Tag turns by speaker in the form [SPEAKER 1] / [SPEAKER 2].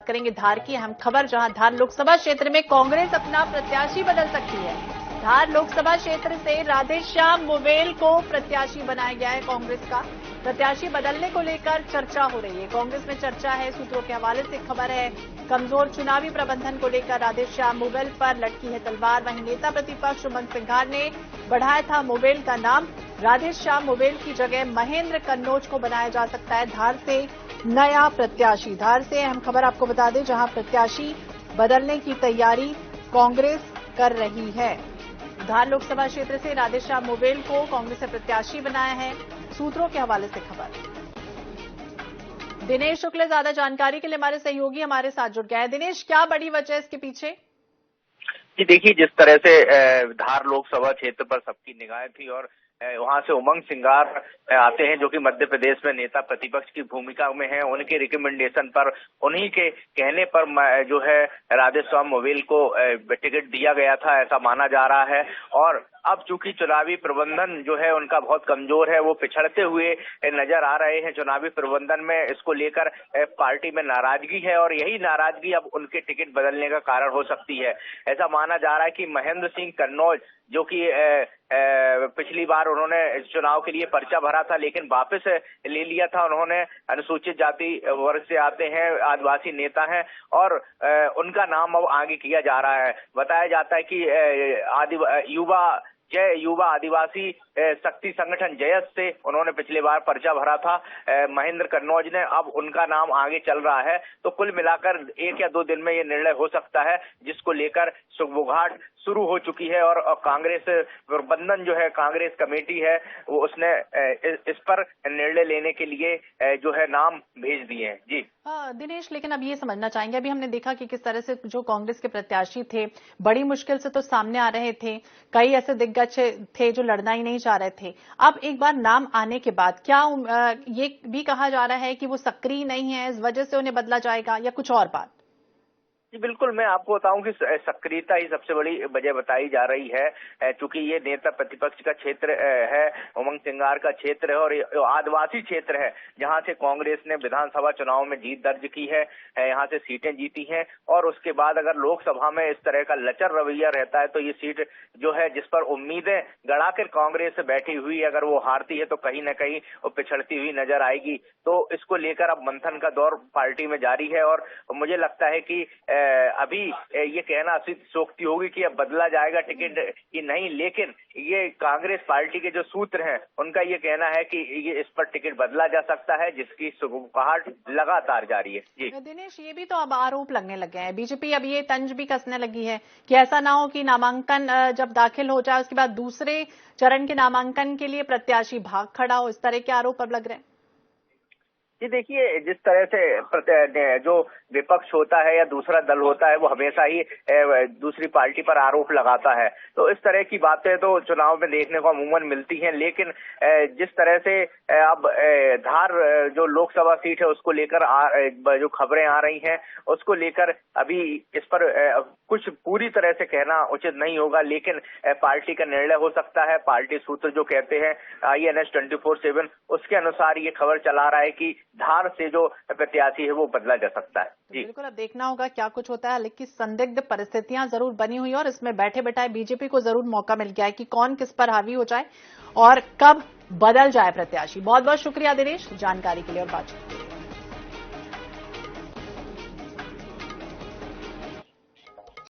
[SPEAKER 1] करेंगे धार की अहम खबर, जहां धार लोकसभा क्षेत्र में कांग्रेस अपना प्रत्याशी बदल सकती है। धार लोकसभा क्षेत्र से राधेश्याम मोवेल को प्रत्याशी बनाया गया है। कांग्रेस का प्रत्याशी बदलने को लेकर चर्चा हो रही है। कांग्रेस में चर्चा है, सूत्रों के हवाले से खबर है। कमजोर चुनावी प्रबंधन को लेकर राधेश्याम मोवेल पर लटकी है तलवार। वहीं नेता प्रतिपक्ष उमंग सिंघार ने बढ़ाया था मोवेल का नाम। राधेश्याम मोवेल की जगह महेंद्र कन्नौज को बनाया जा सकता है धार से नया प्रत्याशी। धार से अहम खबर आपको बता दें, जहां प्रत्याशी बदलने की तैयारी कांग्रेस कर रही है। धार लोकसभा क्षेत्र से राधेश्याम मोवेल को कांग्रेस ने प्रत्याशी बनाया है, सूत्रों के हवाले से खबर। दिनेश शुक्ल ज्यादा जानकारी के लिए हमारे सहयोगी हमारे साथ जुड़ गया है। दिनेश, क्या बड़ी वजह है इसके पीछे?
[SPEAKER 2] जी देखिए, जिस तरह से धार लोकसभा क्षेत्र पर सबकी निगाहें थी और वहां से उमंग सिंघार आते हैं जो कि मध्य प्रदेश में नेता प्रतिपक्ष की भूमिका में हैं, उनके रिकमेंडेशन पर, उन्हीं के कहने पर जो है राधेश्याम मोवेल को टिकट दिया गया था, ऐसा माना जा रहा है। और अब चूंकि चुनावी प्रबंधन जो है उनका बहुत कमजोर है, वो पिछड़ते हुए नजर आ रहे हैं चुनावी प्रबंधन में, इसको लेकर पार्टी में नाराजगी है और यही नाराजगी अब उनके टिकट बदलने का कारण हो सकती है। ऐसा माना जा रहा है कि महेंद्र सिंह कन्नौज जो कि पिछली बार उन्होंने चुनाव के लिए पर्चा भरा था लेकिन वापस ले लिया था, उन्होंने अनुसूचित जाति वर्ग से आते हैं, आदिवासी नेता हैं और उनका नाम अब आगे किया जा रहा है। बताया जाता है कि युवा आदिवासी शक्ति संगठन जयस से उन्होंने पिछली बार पर्चा भरा था महेंद्र कन्नौज ने, अब उनका नाम आगे चल रहा है। तो कुल मिलाकर 1 या 2 दिन में ये निर्णय हो सकता है, जिसको लेकर सुगबुगाहट शुरू हो चुकी है और कांग्रेस प्रबंधन जो है, कांग्रेस कमेटी है, वो उसने इस पर निर्णय लेने के लिए जो है नाम भेज दिए हैं। जी
[SPEAKER 1] दिनेश, लेकिन अब ये समझना चाहेंगे, अभी हमने देखा कि किस तरह से जो कांग्रेस के प्रत्याशी थे बड़ी मुश्किल से तो सामने आ रहे थे, कई ऐसे दिग्गज थे जो लड़ना ही नहीं चाह रहे थे। अब एक बार नाम आने के बाद क्या ये भी कहा जा रहा है कि वो सक्रिय नहीं है, इस वजह से उन्हें बदला जाएगा या कुछ और बात?
[SPEAKER 2] जी बिल्कुल, मैं आपको बताऊं कि सक्रियता ही सबसे बड़ी वजह बताई जा रही है, क्योंकि ये नेता प्रतिपक्ष का क्षेत्र है, उमंग सिंघार का क्षेत्र है और आदिवासी क्षेत्र है जहां से कांग्रेस ने विधानसभा चुनाव में जीत दर्ज की है, यहां से सीटें जीती हैं। और उसके बाद अगर लोकसभा में इस तरह का लचर रवैया रहता है तो ये सीट जो है, जिस पर उम्मीदें गड़ाकर कांग्रेस बैठी हुई, अगर वो हारती है तो कहीं न कहीं वो पिछड़ती हुई नजर आएगी। तो इसको लेकर अब मंथन का दौर पार्टी में जारी है और मुझे लगता है कि अभी ये कहना अतिशयोक्ति होगी कि अब बदला जाएगा टिकट कि नहीं, लेकिन ये कांग्रेस पार्टी के जो सूत्र हैं उनका ये कहना है कि ये इस पर टिकट बदला जा सकता है, जिसकी सुगबुगाहट लगातार जारी है। जी
[SPEAKER 1] दिनेश, ये भी तो अब आरोप लगने लगे हैं, बीजेपी अब ये तंज भी कसने लगी है कि ऐसा ना हो कि नामांकन जब दाखिल हो जाए उसके बाद दूसरे चरण के नामांकन के लिए प्रत्याशी भाग खड़ा हो, इस तरह के आरोप अब लग रहे हैं।
[SPEAKER 2] जी देखिए, जिस तरह से जो विपक्ष होता है या दूसरा दल होता है वो हमेशा ही दूसरी पार्टी पर आरोप लगाता है, तो इस तरह की बातें तो चुनाव में देखने को अमूमन मिलती हैं। लेकिन जिस तरह से अब धार जो लोकसभा सीट है उसको लेकर जो खबरें आ रही हैं उसको लेकर अभी इस पर कुछ पूरी तरह से कहना उचित नहीं होगा, लेकिन पार्टी का निर्णय हो सकता है। पार्टी सूत्र जो कहते हैं IANS 24/7 उसके अनुसार ये खबर चला रहा है कि धार से जो प्रत्याशी है वो बदला जा सकता है। जी
[SPEAKER 1] बिल्कुल, अब देखना होगा क्या कुछ होता है, लेकिन संदिग्ध परिस्थितियां जरूर बनी हुई और इसमें बैठे बैठाए बीजेपी को जरूर मौका मिल गया है कि कौन किस पर हावी हो जाए और कब बदल जाए प्रत्याशी। बहुत बहुत शुक्रिया दिनेश जानकारी के लिए और बातचीत के लिए।